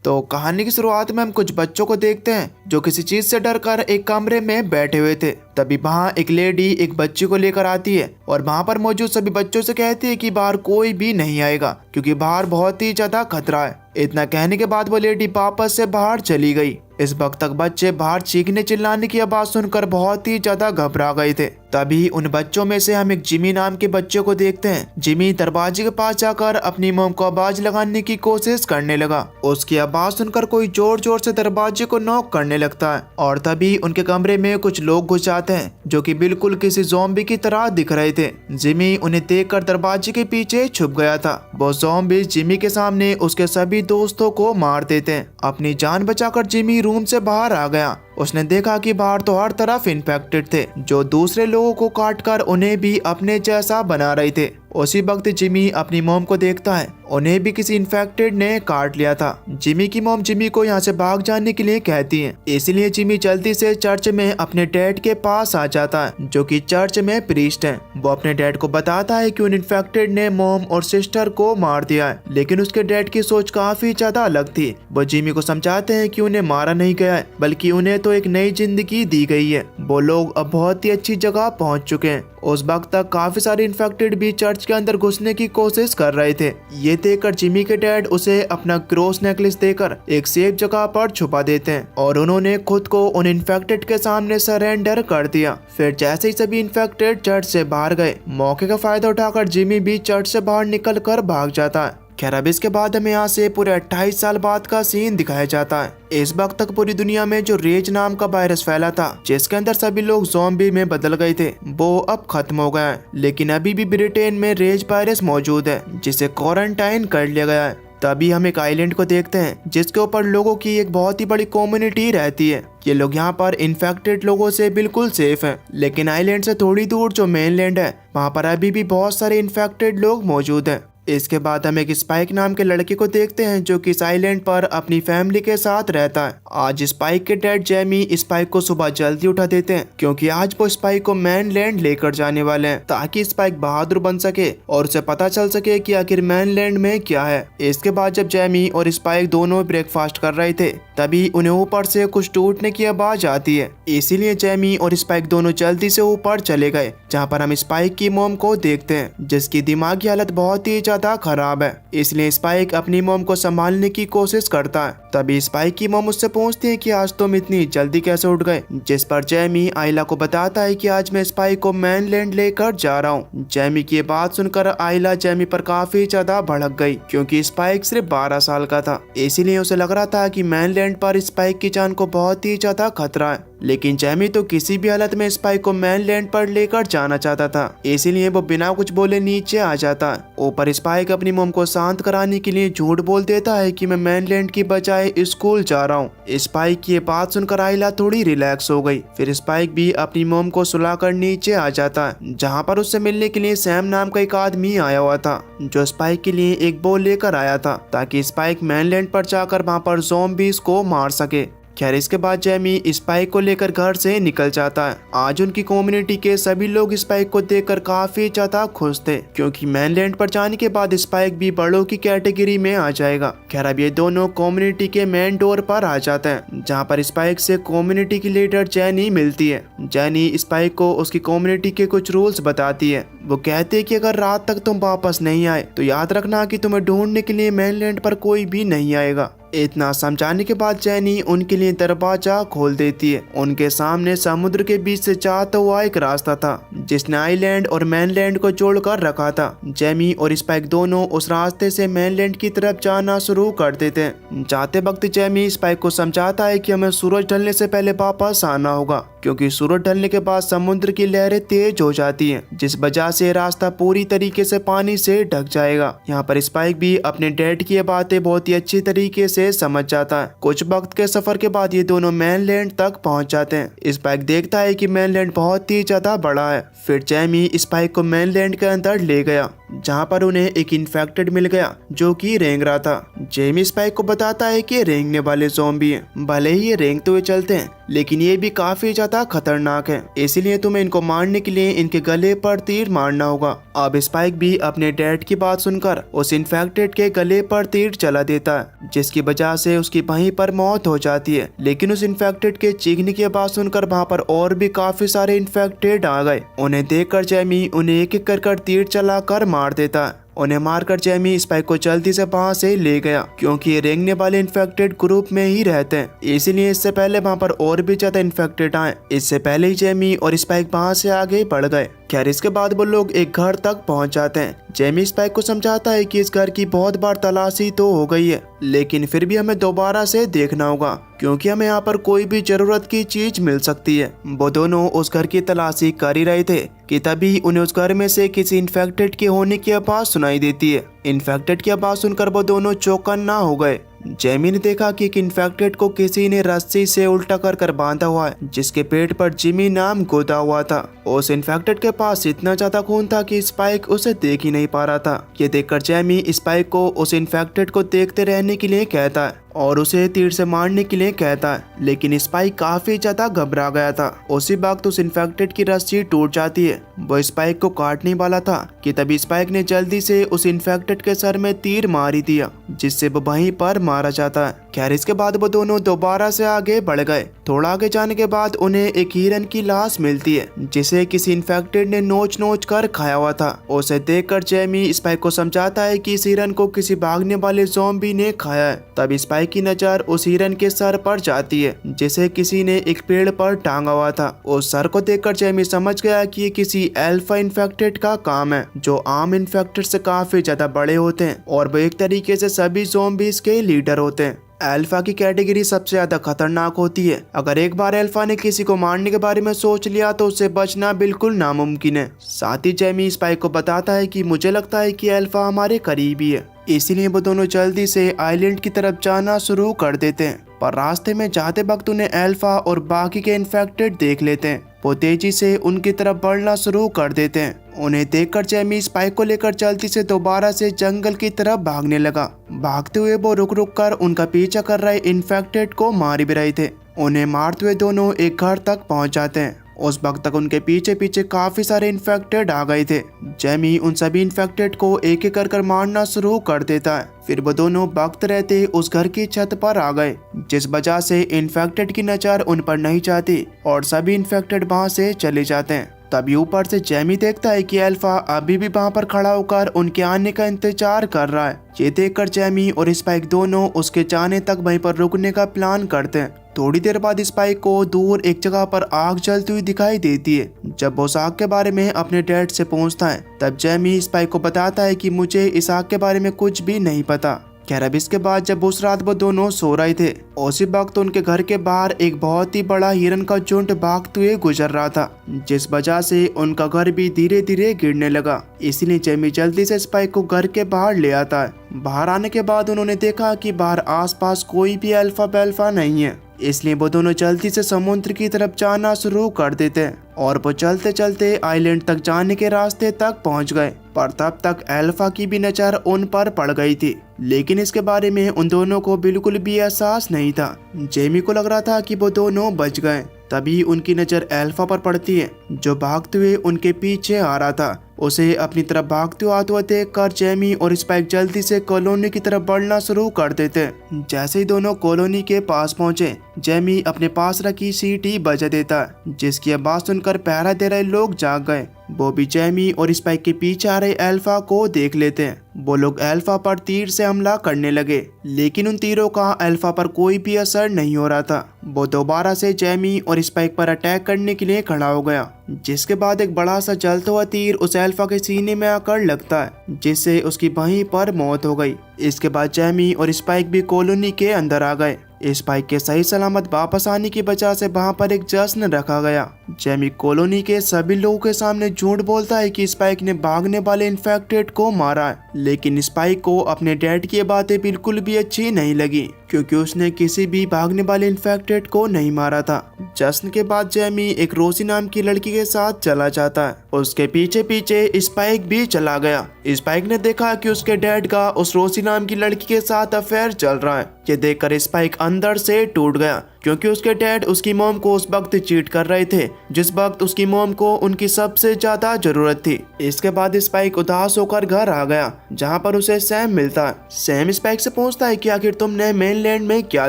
तो कहानी की शुरुआत में हम कुछ बच्चों को देखते हैं जो किसी चीज से डर कर एक कमरे में बैठे हुए थे। तभी वहाँ एक लेडी एक बच्ची को लेकर आती है और वहाँ पर मौजूद सभी बच्चों से कहती है कि बाहर कोई भी नहीं आएगा क्योंकि बाहर बहुत ही ज्यादा खतरा है। इतना कहने के बाद वो लेडी वापस से बाहर चली गई। इस वक्त तक बच्चे बाहर चीखने चिल्लाने की आवाज सुनकर बहुत ही ज्यादा घबरा गए थे। तभी उन बच्चों में से हम एक जिमी नाम के बच्चे को देखते हैं। जिमी दरवाजे के पास जाकर अपनी मॉम को आवाज लगाने की कोशिश करने लगा। उसकी आवाज सुनकर कोई जोर जोर से दरवाजे को नॉक करने लगता है और तभी उनके कमरे में कुछ लोग घुस जाते हैं जो कि बिल्कुल किसी ज़ॉम्बी की तरह दिख रहे थे। जिमी उन्हें देखकर दरवाजे के पीछे छुप गया था। वो ज़ॉम्बी जिमी के सामने उसके सभी दोस्तों को मार देते हैं। अपनी जान बचाकर जिमी रूम से बाहर आ गया। उसने देखा कि बाहर तो हर तरफ इन्फेक्टेड थे जो दूसरे लोगों को काटकर उन्हें भी अपने जैसा बना रहे थे। उसी वक्त जिमी अपनी मॉम को देखता है, उन्हें भी किसी इन्फेक्टेड ने काट लिया था। जिमी की मॉम जिमी को यहाँ से भाग जाने के लिए कहती है, इसलिए जिमी जल्दी से चर्च में अपने डैड के पास आ जाता है जो कि चर्च में प्रीस्ट है। वो अपने डैड को बताता है कि उन इन्फेक्टेड ने मॉम और सिस्टर को मार दिया है, लेकिन उसके डैड की सोच काफी ज्यादा अलग थी। वो जिमी को समझाते हैं कि उन्हें मारा नहीं गया है बल्कि उन्हें तो एक नई जिंदगी दी गई है। वो लोग अब बहुत ही अच्छी जगह पहुंच चुके हैं। उस वक्त तक काफी सारे इन्फेक्टेड भी चर्च के अंदर घुसने की कोशिश कर रहे थे। ये देखकर जिमी के डैड उसे अपना क्रॉस नेकलेस देकर एक सेफ जगह पर छुपा देते हैं और उन्होंने खुद को उन इन्फेक्टेड के सामने सरेंडर कर दिया। फिर जैसे ही सभी इन्फेक्टेड चर्च से बाहर गए, मौके का फायदा उठाकर जिमी भी चर्च से बाहर निकल कर भाग जाता है। खैर अब इसके बाद हमें यहाँ से पूरे 28 साल बाद का सीन दिखाया जाता है। इस वक्त तक पूरी दुनिया में जो रेज नाम का वायरस फैला था जिसके अंदर सभी लोग ज़ॉम्बी में बदल गए थे, वो अब खत्म हो गया है। लेकिन अभी भी ब्रिटेन में रेज वायरस मौजूद है जिसे क्वारंटाइन कर लिया गया है। तभी हम एक आइलैंड को देखते हैं जिसके ऊपर लोगों की एक बहुत ही बड़ी कम्युनिटी रहती है। ये लोग यहाँ पर इन्फेक्टेड लोगों से बिल्कुल सेफ हैं, लेकिन आइलैंड से थोड़ी दूर जो मेनलैंड है वहाँ पर अभी भी बहुत सारे इन्फेक्टेड लोग मौजूद हैं। इसके बाद हम एक स्पाइक नाम के लड़के को देखते हैं जो कि इस आइलैंड पर अपनी फैमिली के साथ रहता है। आज स्पाइक के डैड जेमी स्पाइक को सुबह जल्दी उठा देते हैं क्योंकि आज वो स्पाइक को मेनलैंड लेकर जाने वाले हैं ताकि स्पाइक बहादुर बन सके और उसे पता चल सके कि आखिर मेनलैंड में क्या है। इसके बाद जब जेमी और स्पाइक दोनों ब्रेकफास्ट कर रहे थे तभी उन्हें ऊपर से कुछ टूटने की आवाज आती है। इसीलिए जेमी और स्पाइक दोनों जल्दी से ऊपर चले गए जहाँ पर हम स्पाइक की मॉम को देखते हैं जिसकी दिमागी हालत बहुत ही ज्यादा खराब है। इसलिए स्पाइक अपनी मॉम को संभालने की कोशिश करता है। तभी स्पाइक की मॉम उससे पूछती है कि आज तुम इतनी जल्दी कैसे उठ गए, जिस पर जेमी आइला को बताता है कि आज मैं स्पाइक को मेनलैंड लेकर जा रहा हूँ। जेमी की बात सुनकर आइला जेमी पर काफी ज्यादा भड़क गई क्योंकि स्पाइक सिर्फ 12 साल का था। इसीलिए उसे लग रहा था कि मेनलैंड पर स्पाइक की जान को बहुत ही ज्यादा खतरा है। लेकिन जेमी तो किसी भी हालत में स्पाइक को मेनलैंड पर लेकर जाना चाहता था, इसीलिए वो बिना कुछ बोले नीचे आ जाता है। ऊपर स्पाइक अपनी मॉम को शांत कराने के लिए झूठ बोल देता है कि मैं मेनलैंड की बजाय स्कूल जा रहा हूँ। स्पाइक की ये बात सुनकर आइला थोड़ी रिलैक्स हो गई। फिर स्पाइक भी अपनी मॉम को सुलाकर नीचे आ जाता है जहाँ पर उससे मिलने के लिए सैम नाम का एक आदमी आया हुआ था जो स्पाइक के लिए एक बॉल लेकर आया था ताकि स्पाइक मेनलैंड पर जाकर वहाँ पर ज़ॉम्बीज़ को मार सके। खैर इसके बाद जेमी स्पाइक को लेकर घर से निकल जाता है। आज उनकी कम्युनिटी के सभी लोग स्पाइक को देखकर काफी ज्यादा खुश थे क्योंकि मेनलैंड पर जाने के बाद स्पाइक भी बड़ों की कैटेगरी में आ जाएगा। खैर अब ये दोनों कम्युनिटी के मेन डोर पर आ जाते हैं जहाँ पर स्पाइक से कम्युनिटी की लीडर जेनी मिलती है। जेनी स्पाइक को उसकी कम्युनिटी के कुछ रूल्स बताती है। वो कहती है कि अगर रात तक तुम वापस नहीं आए तो याद रखना कि तुम्हें ढूंढने के लिए मेनलैंड पर कोई भी नहीं आएगा। इतना समझाने के बाद जेनी उनके लिए दरवाजा खोल देती है। उनके सामने समुद्र के बीच से जाता हुआ एक रास्ता था जिसने आइलैंड और मेनलैंड को जोड़कर रखा था। जेमी और स्पाइक दोनों उस रास्ते से मेनलैंड की तरफ जाना शुरू कर देते हैं। जाते वक्त जेमी स्पाइक को समझाता है कि हमें सूरज ढलने से पहले वापस आना होगा क्योंकि सूरज ढलने के बाद समुद्र की लहरें तेज हो जाती हैं जिस वजह से रास्ता पूरी तरीके से पानी से ढक जाएगा। यहाँ पर स्पाइक भी अपने डैड की बातें बहुत ही अच्छी तरीके से समझ जाता है। कुछ वक्त के सफर के बाद ये दोनों मेनलैंड तक पहुंच जाते हैं। स्पाइक देखता है कि मेनलैंड बहुत ही ज्यादा बड़ा है। फिर जेमी स्पाइक को मेनलैंड के अंदर ले गया। जहाँ पर उन्हें एक इन्फेक्टेड मिल गया जो कि रेंग रहा था। जेमी स्पाइक को बताता है कि रेंगने वाले ज़ॉम्बी हैं। भले ही ये रेंगते हुए चलते हैं लेकिन ये भी काफी ज्यादा खतरनाक है, इसीलिए तुम्हें इनको मारने के लिए इनके गले पर तीर मारना होगा। अब स्पाइक भी अपने डैड की बात सुनकर उस इन्फेक्टेड के गले पर तीर चला देता है, जिसकी वजह से उसकी वहीं पर मौत हो जाती है। लेकिन उस इन्फेक्टेड के चीखने की आवाज सुनकर वहाँ पर और भी काफी सारे इन्फेक्टेड आ गए। उन्हें देखकर जेमी उन्हें एक एक कर तीर चलाकर मार देता है। उन्हें मारकर जेमी स्पाइक को जल्दी से वहाँ से ले गया, क्योंकि ये रेंगने वाले इन्फेक्टेड ग्रुप में ही रहते हैं, इसीलिए इससे पहले वहाँ पर और भी ज्यादा इन्फेक्टेड आए। इससे पहले ही जेमी और स्पाइक वहाँ से आगे बढ़ गए। खैर इसके बाद वो लोग एक घर तक पहुंच जाते हैं। जेमी स्पाइक को समझाता है कि इस घर की बहुत बार तलाशी तो हो गई है, लेकिन फिर भी हमें दोबारा से देखना होगा, क्योंकि हमें यहाँ पर कोई भी जरूरत की चीज मिल सकती है। वो दोनों उस घर की तलाशी कर ही रहे थे कि तभी उन्हें उस घर में से किसी इन्फेक्टेड के होने की आवाज सुनाई देती है। इन्फेक्टेड की आवाज सुनकर वो दोनों चौकन्ना हो गए। जेमी ने देखा कि एक इन्फेक्टेड को किसी ने रस्सी से उल्टा कर बांधा हुआ है, जिसके पेट पर जिमी नाम गोदा हुआ था। उस इन्फेक्टेड के पास इतना ज्यादा खून था कि स्पाइक उसे देख ही नहीं पा रहा था। ये देखकर जेमी स्पाइक को उस इन्फेक्टेड को देखते रहने के लिए कहता है और उसे तीर से मारने के लिए कहता है, लेकिन स्पाइक काफी ज्यादा घबरा गया था। उसी वक्त उस इन्फेक्टेड की रस्सी टूट जाती है। वो स्पाइक को काटने वाला था कि तभी स्पाइक ने जल्दी से उस इन्फेक्टेड के सर में तीर मार ही दिया, जिससे वो वहीं पर मारा जाता है। खैर इसके बाद वो दोनों दोबारा से आगे बढ़ गए। थोड़ा आगे जाने के बाद उन्हें एक हिरन की लाश मिलती है, जिसे किसी इन्फेक्टेड ने नोच नोच कर खाया हुआ था। उसे देखकर जेमी स्पाइक को समझाता है कि इस हिरन को किसी भागने वाले ज़ॉम्बी ने खाया है। तब स्पाइक की नजर उस हिरन के सर पर जाती है, जिसे किसी ने एक पेड़ पर टांगा हुआ था। उस सर को देखकर जेमी समझ गया कि ये किसी अल्फा इन्फेक्टेड का काम है, जो आम इन्फेक्टेड से काफी ज्यादा बड़े होते हैं और वो एक तरीके से सभी ज़ॉम्बीज के लीडर होते हैं। अल्फा की कैटेगरी सबसे ज्यादा खतरनाक होती है। अगर एक बार अल्फा ने किसी को मारने के बारे में सोच लिया तो उससे बचना बिल्कुल नामुमकिन है। साथ ही जेमी स्पाइक को बताता है कि मुझे लगता है कि अल्फा हमारे करीबी है, इसीलिए वो दोनों जल्दी से आइलैंड की तरफ जाना शुरू कर देते हैं। पर रास्ते में जाते वक्त उन्हें अल्फा और बाकी के इन्फेक्टेड देख लेते हैं। वो तेजी से उनकी तरफ बढ़ना शुरू कर देते हैं। उन्हें देखकर जेमी स्पाइक को लेकर जल्दी से दोबारा से जंगल की तरफ भागने लगा। भागते हुए वो रुक रुक कर उनका पीछा कर रहे इन्फेक्टेड को मार भी रहे थे। उन्हें मारते हुए दोनों एक घर तक पहुंच जाते हैं। उस वक्त तक उनके पीछे पीछे काफी सारे इन्फेक्टेड आ गए थे। जेमी उन सभी इन्फेक्टेड को एक एक कर मारना शुरू कर देता है। फिर वो दोनों वक्त रहते उस घर की छत पर आ गए, जिस वजह से इन्फेक्टेड की नजर उन पर नहीं जाती और सभी इन्फेक्टेड वहां से चले जाते हैं। तभी ऊपर से जेमी देखता है कि अल्फा अभी भी वहां पर खड़ा होकर उनके आने का इंतजार कर रहा है। ये देखकर जेमी और स्पाइक दोनों उसके जाने तक वहीं पर रुकने का प्लान करते हैं। थोड़ी देर बाद स्पाइक को दूर एक जगह पर आग जलती हुई दिखाई देती है। जब वो उस आग के बारे में अपने डैड से पूछता है, तब जेमी स्पाइक को बताता है कि मुझे इस आग के बारे में कुछ भी नहीं पता। खैर अब इसके बाद जब उस रात वो दोनों सो रहे थे, उसी वक्त उनके घर के बाहर एक बहुत ही बड़ा हिरन का झुंड भागते हुए गुजर रहा था, जिस वजह से उनका घर भी धीरे धीरे गिरने लगा। इसलिए जेमी जल्दी से स्पाइक को घर के बाहर ले आता है। बाहर आने के बाद उन्होंने देखा कि बाहर आसपास कोई भी अल्फा बेल्फा नहीं है, इसलिए वो दोनों जल्दी से समुद्र की तरफ जाना शुरू कर देते हैं और वो चलते चलते आइलैंड तक जाने के रास्ते तक पहुंच गए। पर तब तक अल्फा की भी नजर उन पर पड़ गई थी, लेकिन इसके बारे में उन दोनों को बिल्कुल भी एहसास नहीं था। जेमी को लग रहा था कि वो दोनों बच गए। तभी उनकी नजर अल्फा पर पड़ती है, जो भागते हुए उनके पीछे आ रहा था। उसे अपनी तरफ भागते हुए देखकर जेमी और स्पाइक जल्दी से कॉलोनी की तरफ बढ़ना शुरू कर देते। जैसे ही दोनों कॉलोनी के पास पहुंचे, जेमी अपने पास रखी सीटी बजा देता, जिसकी आवाज सुनकर पहरा दे रहे लोग जाग गए। वो भी जेमी और स्पाइक के पीछे आ रहे अल्फा को देख लेते हैं। वो लोग अल्फा पर तीर से हमला करने लगे, लेकिन उन तीरों का अल्फा पर कोई भी असर नहीं हो रहा था। वो दोबारा से जेमी और स्पाइक पर अटैक करने के लिए खड़ा हो गया, जिसके बाद एक बड़ा सा जलता हुआ तीर उस अल्फा के सीने में आकर लगता है, जिससे उसकी वहीं पर मौत हो गई। इसके बाद जेमी और स्पाइक भी कॉलोनी के अंदर आ गए। स्पाइक के सही सलामत वापस आने की वजह से वहाँ पर एक जश्न रखा गया। जेमी कॉलोनी के सभी लोगों के सामने झूठ बोलता है कि स्पाइक ने भागने वाले इन्फेक्टेड को मारा है, लेकिन स्पाइक को अपने डैड की बातें बिल्कुल भी अच्छी नहीं लगी क्योंकि उसने किसी भी भागने वाले इन्फेक्टेड को नहीं मारा था। जश्न के बाद जेमी एक रोसी नाम की लड़की के साथ चला जाता है। उसके पीछे पीछे स्पाइक भी चला गया। स्पाइक ने देखा कि उसके डैड का उस रोसी नाम की लड़की के साथ अफेयर चल रहा है। ये देखकर स्पाइक अंदर से टूट गया क्योंकि उसके डैड उसकी मॉम को उस वक्त चीट कर रहे थे जिस वक्त उसकी मॉम को उनकी सबसे ज्यादा जरूरत थी। इसके बाद स्पाइक उदास होकर घर आ गया जहाँ पर उसे सैम मिलता है। सैम स्पाइक से पूछता है कि आखिर तुमने मेनलैंड में क्या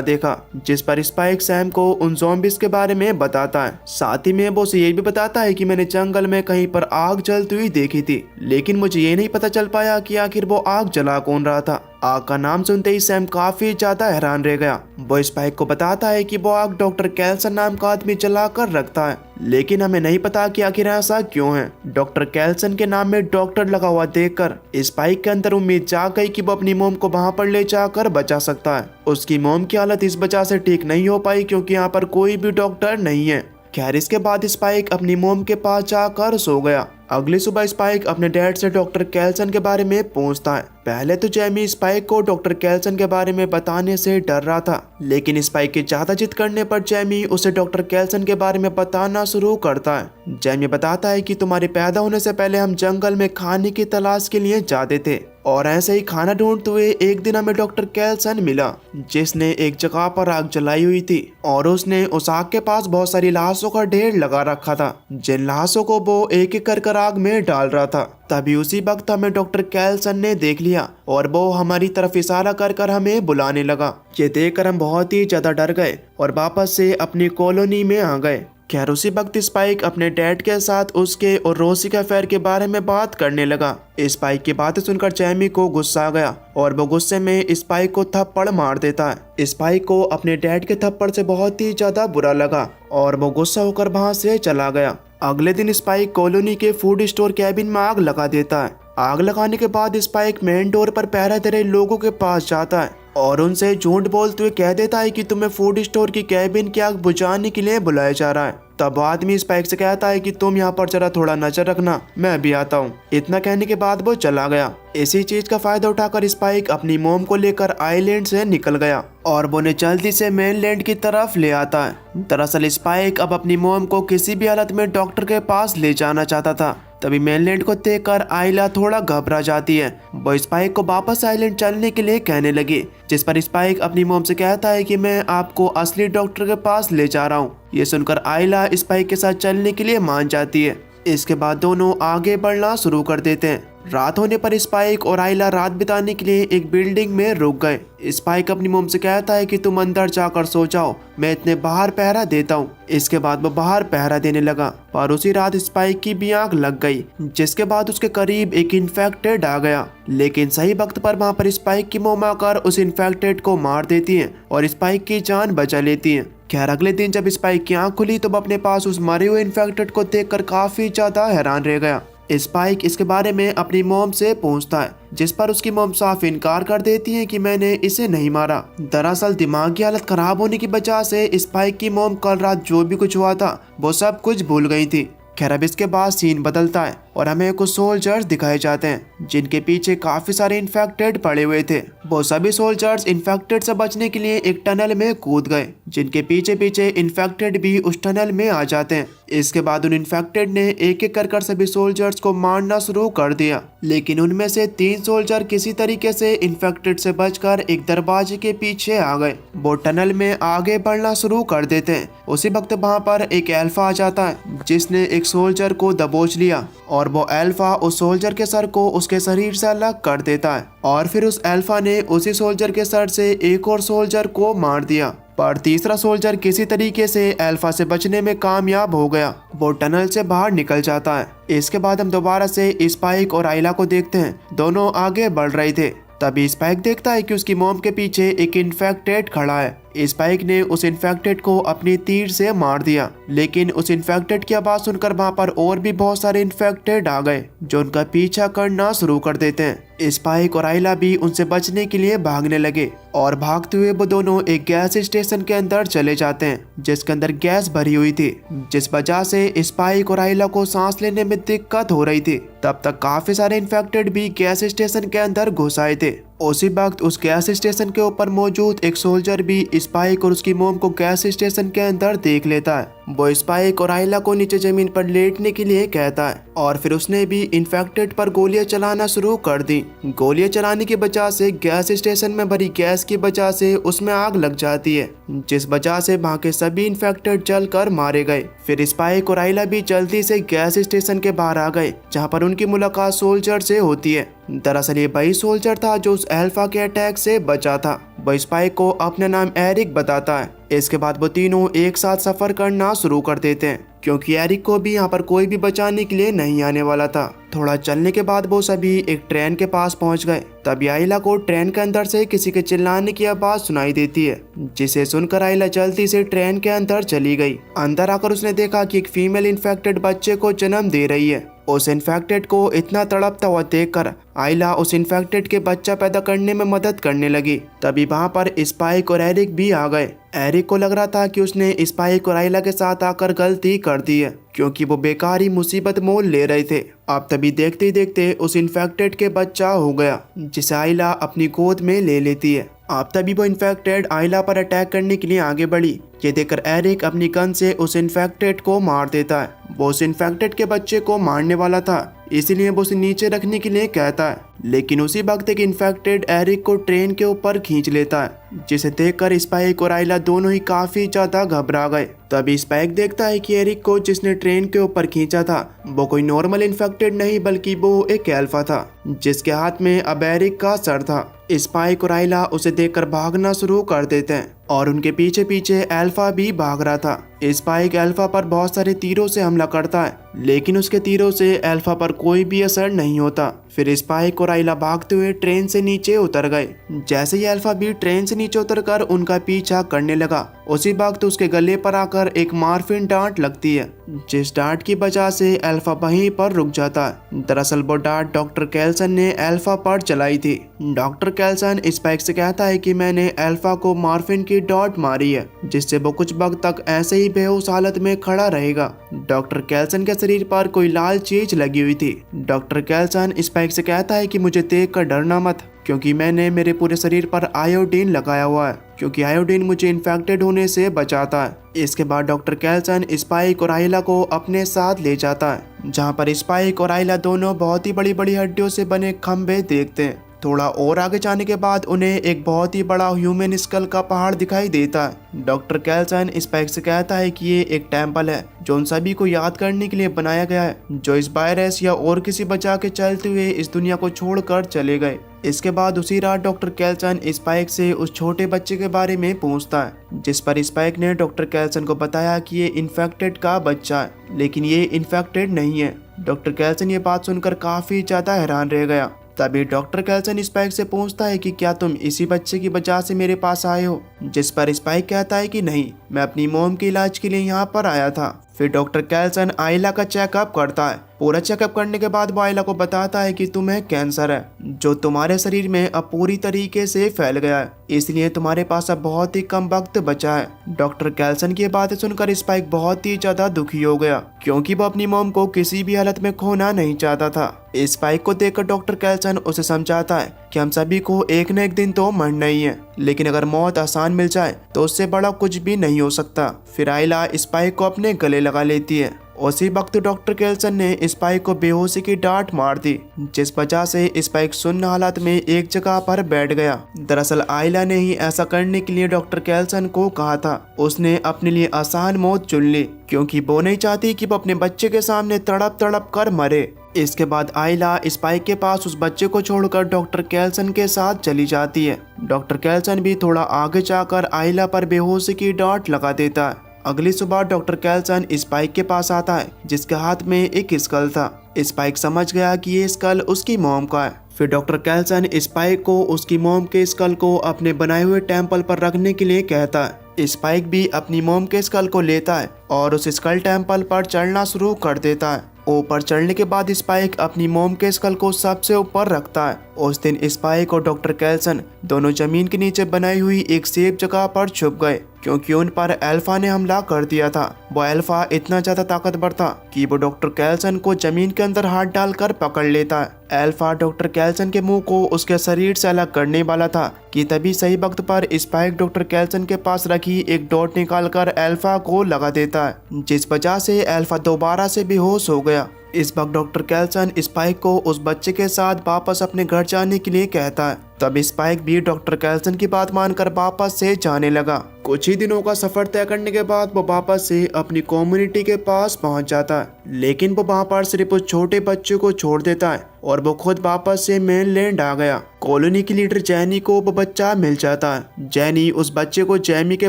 देखा, जिस पर स्पाइक सैम को उन ज़ॉम्बीज़ के बारे में बताता है। साथ ही में वो उसे ये भी बताता है कि मैंने जंगल में कहीं पर आग जलती हुई देखी थी, लेकिन मुझे ये नहीं पता चल पाया कि आखिर वो आग जला कौन रहा था। आग का नाम सुनते ही सैम काफी ज्यादा हैरान रह गया। वो स्पाइक को बताता है कि वो आग डॉक्टर कैल्सन नाम का आदमी जला कर रखता है, लेकिन हमें नहीं पता कि आखिर ऐसा क्यों है। डॉक्टर कैल्सन के नाम में डॉक्टर लगा हुआ देखकर स्पाइक के अंदर उम्मीद जाग गई कि वो अपनी मोम को वहां पर ले जाकर बचा सकता है। उसकी मोम की हालत इस वजह से ठीक नहीं हो पाई क्योंकि यहाँ पर कोई भी डॉक्टर नहीं है। खैर इसके बाद स्पाइक अपनी मोम के पास जाकर सो गया। अगली सुबह स्पाइक अपने डैड से डॉक्टर कैल्सन के बारे में पूछता है। पहले तो जेमी स्पाइक को डॉक्टर कैल्सन के बारे में बताने से डर रहा था, लेकिन स्पाइक की ज्यादा जिद करने पर जेमी उसे डॉक्टर कैल्सन के बारे में बताना शुरू करता है। जेमी बताता है कि तुम्हारे पैदा होने से पहले हम जंगल में खाने की तलाश के लिए जाते थे और ऐसे ही खाना ढूंढते हुए एक दिन हमें डॉक्टर कैल्सन मिला जिसने एक जगह पर आग जलाई हुई थी और उसने उस आग के पास बहुत सारी लाशों का ढेर लगा रखा था, जिन लाशों को वो एक एक कर आग में डाल रहा था। तभी उसी वक्त हमें डॉक्टर कैल्सन ने देख लिया और वो हमारी तरफ इशारा कर हमें बुलाने लगा। ये देखकर हम बहुत ही ज्यादा डर गए और वापस से अपनी कॉलोनी में आ गए। खैर उसी वक्त स्पाइक अपने डैड के साथ उसके और रोसी के अफेयर के बारे में बात करने लगा। स्पाइक की बातें सुनकर जेमी को गुस्सा आ गया और वो गुस्से में स्पाइक को थप्पड़ मार देता है। स्पाइक को अपने डैड के थप्पड़ से बहुत ही ज्यादा बुरा लगा और वो गुस्सा होकर वहां से चला गया। अगले दिन स्पाइक कॉलोनी के फूड स्टोर कैबिन में आग लगा देता है। आग लगाने के बाद स्पाइक मेन डोर पर पहरा दे रहे लोगों के पास जाता है और उनसे झूठ बोलते हुए कह देता है कि तुम्हें फूड स्टोर की कैबिन की आग बुझाने के लिए बुलाया जा रहा है। तब आदमी स्पाइक से कहता है कि तुम यहाँ पर जरा थोड़ा नजर रखना, मैं भी आता हूँ। इतना कहने के बाद वो चला गया। इसी चीज का फायदा उठाकर स्पाइक अपनी मोम को लेकर आइलैंड से निकल गया और वो उन्हें जल्दी से मेनलैंड की तरफ ले आता है। दरअसल स्पाइक अब अपनी मोम को किसी भी हालत में डॉक्टर के पास ले जाना चाहता था। तभी मेनलैंड को देखकर आइला थोड़ा घबरा जाती है। वो स्पाइक को वापस आइलैंड चलने के लिए कहने लगी, जिस पर स्पाइक अपनी मोम से कहता है कि मैं आपको असली डॉक्टर के पास ले जा रहा हूँ। ये सुनकर आइला स्पाइक के साथ चलने के लिए मान जाती है। इसके बाद दोनों आगे बढ़ना शुरू कर देते हैं। रात होने पर स्पाइक और आइला रात बिताने के लिए एक बिल्डिंग में रुक गए। स्पाइक अपनी मोम से कहता है कि तुम अंदर जाकर सो जाओ, मैं इतने बाहर पहरा देता हूँ। इसके बाद वो बाहर पहरा देने लगा पर उसी रात स्पाइक की भी आग लग गई, जिसके बाद उसके करीब एक इन्फेक्टेड आ गया। लेकिन सही वक्त पर वहाँ पर स्पाइक की मोम आकर उस इन्फेक्टेड को मार देती है और स्पाइक की जान बचा लेती है। खैर अगले दिन जब स्पाइक की आँख खुली तो वो अपने पास उस मरे हुए इन्फेक्टेड को देखकर काफी ज्यादा हैरान रह गया। स्पाइक इसके बारे में अपनी मोम से पूछता है, जिस पर उसकी मोम साफ इनकार कर देती है कि मैंने इसे नहीं मारा। दरअसल दिमाग की हालत खराब होने की वजह से स्पाइक की मोम कल रात जो भी कुछ हुआ था वो सब कुछ भूल गई थी। खैर अब इसके बाद सीन बदलता है और हमें कुछ सोल्जर्स दिखाए जाते हैं जिनके पीछे काफी सारे इन्फेक्टेड पड़े हुए थे। वो सभी सोल्जर्स इन्फेक्टेड से बचने के लिए एक टनल में कूद गए, जिनके पीछे पीछे इन्फेक्टेड भी उस टनल में आ जाते हैं। इसके बाद उन इन्फेक्टेड ने एक एक कर सभी सोल्जर्स को मारना शुरू कर दिया, लेकिन उनमें से 3 सोल्जर किसी तरीके से इन्फेक्टेड से बचकर एक दरवाजे के पीछे आ गए। वो टनल में आगे बढ़ना शुरू कर देते हैं। उसी वक्त वहाँ पर एक एल्फा आ जाता है जिसने एक सोल्जर को दबोच लिया और वो एल्फा उस सोल्जर के सर को उसके शरीर से अलग कर देता है और फिर उस एल्फा ने उसी सोल्जर के सर से एक और सोल्जर को मार दिया। पर तीसरा सोल्जर किसी तरीके से एल्फा से बचने में कामयाब हो गया। वो टनल से बाहर निकल जाता है। इसके बाद हम दोबारा से स्पाइक और आइला को देखते हैं। दोनों आगे बढ़ रहे थे। तभी स्पाइक देखता है कि उसकी मोम के पीछे एक इन्फेक्टेड खड़ा है। स्पाइक ने उस इन्फेक्टेड को अपनी तीर से मार दिया, लेकिन उस इन्फेक्टेड की आवाज सुनकर वहाँ पर और भी बहुत सारे इन्फेक्टेड आ गए जो उनका पीछा करना शुरू कर देते हैं। स्पाइक और आइला भी उनसे बचने के लिए भागने लगे। और भागते हुए वो दोनों एक गैस स्टेशन के अंदर चले जाते हैं जिसके अंदर गैस भरी हुई थी, जिस वजह से स्पाइक और आइला को सांस लेने में दिक्कत हो रही थी। तब तक काफी सारे इन्फेक्टेड भी गैस स्टेशन के अंदर घुस आए थे। उसी वक्त उस गैस स्टेशन के ऊपर मौजूद एक सोल्जर भी स्पाइक और उसकी मोम को गैस स्टेशन के अंदर देख लेता है। वो स्पाइक और आइला को नीचे जमीन पर लेटने के लिए कहता है और फिर उसने भी इन्फेक्टेड पर गोलियां चलाना शुरू कर दी। गोलियां चलाने की वजह से गैस स्टेशन में भरी गैस की वजह से उसमें आग लग जाती है, जिस वजह से वहाँ के सभी इन्फेक्टेड जलकर मारे गए। फिर स्पाइक और आइला भी जल्दी से गैस स्टेशन के बाहर आ गए जहाँ पर उनकी मुलाकात सोल्जर से होती है। दरअसल ये वही सोल्जर था जो उस अल्फा के अटैक से बचा था। वो स्पाइक को अपना नाम एरिक बताता है। इसके बाद वो तीनों एक साथ सफर करना शुरू कर देते हैं क्योंकि एरिक को भी यहाँ पर कोई भी बचाने के लिए नहीं आने वाला था। थोड़ा चलने के बाद वो सभी एक ट्रेन के पास पहुंच गए। तभी आइला को ट्रेन के अंदर से किसी के चिल्लाने की आवाज सुनाई देती है, जिसे सुनकर आइला जल्दी से ट्रेन के अंदर चली गई। अंदर आकर उसने देखा कि एक फीमेल इन्फेक्टेड बच्चे को जन्म दे रही है। उस इन्फेक्टेड को इतना तड़पता हुआ देखकर आइला उस इन्फेक्टेड के बच्चा पैदा करने में मदद करने लगी। तभी वहाँ पर स्पाइक और एरिक भी आ गए। एरिक को लग रहा था कि उसने स्पाइक और आइला के साथ आकर गलती कर दी है क्योंकि वो बेकार ही मुसीबत मोल ले रहे थे। अब तभी देखते ही देखते उस इन्फेक्टेड के बच्चा हो गया, जिसे आइला अपनी गोद में ले लेती है। अब तभी वो इन्फेक्टेड आइला पर अटैक करने के लिए आगे बढ़ी। ये देखकर एरिक अपनी गन से उस इन्फेक्टेड को मार देता है। वो उस इन्फेक्टेड के बच्चे को मारने वाला था, इसीलिए वो उसे नीचे रखने के लिए कहता है, लेकिन उसी वक्त एक इन्फेक्टेड एरिक को ट्रेन के ऊपर खींच लेता है, जिसे देखकर स्पाइक और आइला दोनों ही काफी ज्यादा घबरा गए। तभी स्पाइक देखता है कि एरिक को जिसने ट्रेन के ऊपर खींचा था वो कोई नॉर्मल इन्फेक्टेड नहीं बल्कि वो एक अल्फा था, जिसके हाथ में अब एरिक का सर था। स्पाइक और आइला उसे देखकर भागना शुरू कर देते हैं और उनके पीछे पीछे अल्फा भी भाग रहा था। स्पाइक अल्फा पर बहुत सारे तीरों से हमला करता है, लेकिन उसके तीरों से अल्फा पर कोई भी असर नहीं होता। फिर स्पाइक और आइला भागते हुए ट्रेन से नीचे उतर गए। जैसे ही अल्फा भी ट्रेन से नीचे उतरकर उनका पीछा करने लगा, उसी वक्त उसके गले पर आकर एक मार्फिन डांट लगती है, जिस डांट की वजह से अल्फा वहीं पर रुक जाता है। दरअसल वो डांट डॉक्टर कैल्सन ने अल्फा पर चलाई थी। डॉक्टर कैल्सन स्पाइक से कहता है कि मैंने अल्फा को मार्फिन की डॉट मारी है, जिससे वो कुछ वक्त तक ऐसे ही बेहोश हालत में खड़ा रहेगा। डॉक्टर कैल्सन के शरीर पर कोई लाल चीज लगी हुई थी। डॉक्टर कैल्सन स्पाइक से कहता है कि मुझे देखकर डरना मत, क्योंकि मैंने मेरे पूरे शरीर पर आयोडीन लगाया हुआ है, क्योंकि आयोडीन मुझे इन्फेक्टेड होने से बचाता है। इसके बाद डॉक्टर कैल्सन स्पाइक और आइला को अपने साथ ले जाता है, जहां पर स्पाइक और आइला दोनों बहुत ही बड़ी बड़ी हड्डियों से बने खंभे देखते हैं। थोड़ा और आगे जाने के बाद उन्हें एक बहुत ही बड़ा ह्यूमन स्कल का पहाड़ दिखाई देता है। डॉक्टर कैल्सन स्पाइक से कहता है कि ये एक टेम्पल है जो उन सभी को याद करने के लिए बनाया गया है, जो इस वायरस या और किसी बचा के चलते हुए इस दुनिया को छोड़कर चले गए। इसके बाद उसी रात डॉक्टर कैल्सन स्पाइक से उस छोटे बच्चे के बारे में पूछता है, जिस पर स्पाइक ने डॉक्टर कैल्सन को बताया कि ये इन्फेक्टेड का बच्चा है, लेकिन ये इन्फेक्टेड नहीं है। डॉक्टर कैल्सन ये बात सुनकर काफी ज्यादा हैरान रह गया। तभी डॉक्टर कैल्सन स्पाइक से पूछता है कि क्या तुम इसी बच्चे की वजह से मेरे पास आए हो, जिस पर स्पाइक कहता है कि नहीं, मैं अपनी मोम के इलाज के लिए यहाँ पर आया था। फिर डॉक्टर कैल्सन आइला का चेकअप करता है। पूरा चेकअप करने के बाद वो आइला को बताता है कि तुम्हें कैंसर है, जो तुम्हारे शरीर में अब पूरी तरीके से फैल गया है, इसलिए तुम्हारे पास अब बहुत ही कम वक्त बचा है। डॉक्टर कैल्सन की बातें सुनकर स्पाइक बहुत ही ज्यादा दुखी हो गया, क्योंकि वो अपनी मोम को किसी भी हालत में खोना नहीं चाहता था। स्पाइक को देखकर डॉक्टर कैल्सन उसे समझाता है कि हम सभी को एक न एक दिन तो मरना ही है, लेकिन अगर मौत आसान मिल जाए तो उससे बड़ा कुछ भी नहीं हो सकता। फिर आइला स्पाइक को अपने गले लगा लेती है। उसी वक्त डॉक्टर कैल्सन ने स्पाइक को बेहोशी की डांट मार दी, जिस वजह से स्पाइक सुन्न हालत में एक जगह पर बैठ गया। दरअसल आइला ने ही ऐसा करने के लिए डॉक्टर कैल्सन को कहा था। उसने अपने लिए आसान मौत चुन ली, क्योंकि वो नहीं चाहती कि वो अपने बच्चे के सामने तड़प तड़प कर मरे। इसके बाद आइला स्पाइक के पास उस बच्चे को छोड़कर डॉक्टर कैल्सन के साथ चली जाती है। डॉक्टर कैल्सन भी थोड़ा आगे जाकर आइला पर बेहोशी की डांट लगा देता है। अगली सुबह डॉक्टर कैल्सन स्पाइक के पास आता है, जिसके हाथ में एक स्कल था। स्पाइक समझ गया कि ये स्कल उसकी मॉम का है। फिर डॉक्टर कैल्सन स्पाइक को उसकी मॉम के स्कल को अपने बनाए हुए टेम्पल पर रखने के लिए कहता है। स्पाइक भी अपनी मॉम के स्कल को लेता है और उस स्कल टेम्पल पर चढ़ना शुरू कर देता है। ऊपर चढ़ने के बाद स्पाइक अपनी मोम के स्कल को सबसे ऊपर रखता है। उस दिन स्पाइक और डॉक्टर कैल्सन दोनों जमीन के नीचे बनाई हुई एक सेफ जगह पर छुप गए, क्योंकि उन पर अल्फा ने हमला कर दिया था। वो अल्फा इतना ज्यादा ताकतवर था कि वो डॉक्टर कैल्सन को जमीन के अंदर हाथ डालकर पकड़ लेता है। अल्फा डॉक्टर कैल्सन के मुंह को उसके शरीर से अलग करने वाला था कि तभी सही वक्त पर स्पाइक डॉक्टर कैल्सन के पास रखी एक डॉट निकालकर अल्फा को लगा देता है, जिस वजह से अल्फा दोबारा से बेहोश हो गया। इस वक्त डॉक्टर कैल्सन स्पाइक को उस बच्चे के साथ वापस अपने घर जाने के लिए कहता है। तब स्पाइक भी डॉक्टर कैल्सन की बात मानकर वापस से जाने लगा। कुछ ही दिनों का सफर तय करने के बाद वो वापस से अपनी कम्युनिटी के पास पहुंच जाता है, लेकिन वो वहां पर सिर्फ उस छोटे बच्चे को छोड़ देता है और वो खुद वापस से मेनलैंड आ गया। कॉलोनी की लीडर जैनी को वो बच्चा मिल जाता है। जैनी उस बच्चे को जैमी के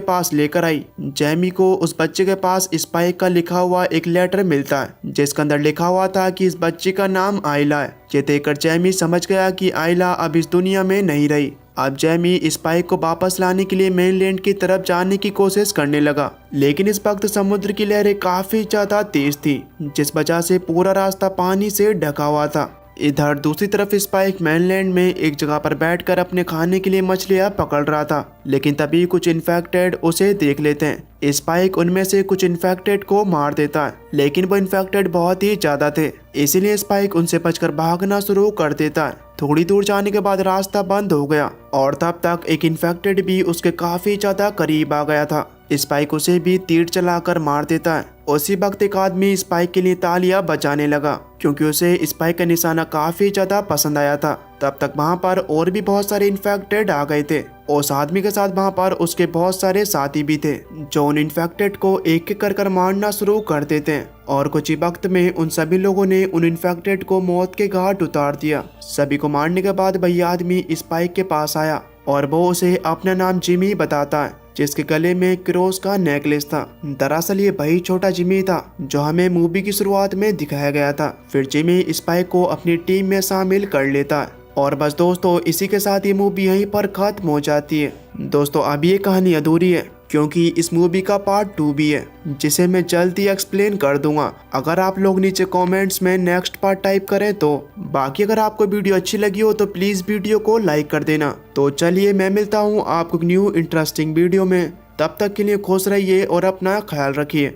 पास लेकर आई। जैमी को उस बच्चे के पास स्पाइक का लिखा हुआ एक लेटर मिलता है, जिसके अंदर लिखा हुआ था कि इस बच्चे का नाम आइला है। ये देखकर जैमी समझ गया कि आइला अब इस दुनिया में नहीं रही। अब जैमी स्पाइक को वापस लाने के लिए मेनलैंड की तरफ जाने की कोशिश करने लगा, लेकिन इस वक्त समुद्र की लहरें काफी ज्यादा तेज थी, जिस वजह से पूरा रास्ता पानी से ढका हुआ था। इधर दूसरी तरफ स्पाइक मेनलैंड में एक जगह पर बैठकर अपने खाने के लिए मछलियां पकड़ रहा था, लेकिन तभी कुछ इन्फेक्टेड उसे देख लेते हैं। स्पाइक उनमें से कुछ इन्फेक्टेड को मार देता है, लेकिन वो इन्फेक्टेड बहुत ही ज्यादा थे, इसीलिए स्पाइक उनसे बचकर भागना शुरू कर देता है। थोड़ी दूर जाने के बाद रास्ता बंद हो गया और तब तक एक इन्फेक्टेड भी उसके काफी ज्यादा करीब आ गया था। स्पाइक उसे भी तीर चलाकर मार देता है। उसी वक्त एक आदमी स्पाइक के लिए तालियां बजाने लगा, क्योंकि उसे स्पाइक का निशाना काफी ज्यादा पसंद आया था। तब तक वहां पर और भी बहुत सारे इन्फेक्टेड आ गए थे। उस आदमी के साथ वहां पर उसके बहुत सारे साथी भी थे, जो उन इन्फेक्टेड को एक एक कर मारना शुरू कर देते हैं। और कुछ ही वक्त में उन सभी लोगों ने उन इन्फेक्टेड को मौत के घाट उतार दिया। सभी को मारने के बाद वही आदमी स्पाइक के पास आया और वो उसे अपना नाम जिमी बताता है, जिसके गले में क्रोस का नेकलेस था। दरअसल ये वही छोटा जिमी था जो हमें मूवी की शुरुआत में दिखाया गया था। फिर जिमी स्पाइक को अपनी टीम में शामिल कर लेता है। और बस दोस्तों, इसी के साथ ये मूवी यहीं पर खत्म हो जाती है। दोस्तों, अब ये कहानी अधूरी है, क्योंकि इस मूवी का पार्ट 2 भी है, जिसे मैं जल्दी एक्सप्लेन कर दूंगा। अगर आप लोग नीचे कमेंट्स में नेक्स्ट पार्ट टाइप करें तो। बाकी अगर आपको वीडियो अच्छी लगी हो तो प्लीज वीडियो को लाइक कर देना। तो चलिए, मैं मिलता हूँ आपको न्यू इंटरेस्टिंग वीडियो में। तब तक के लिए खुश रहिए और अपना ख्याल रखिए।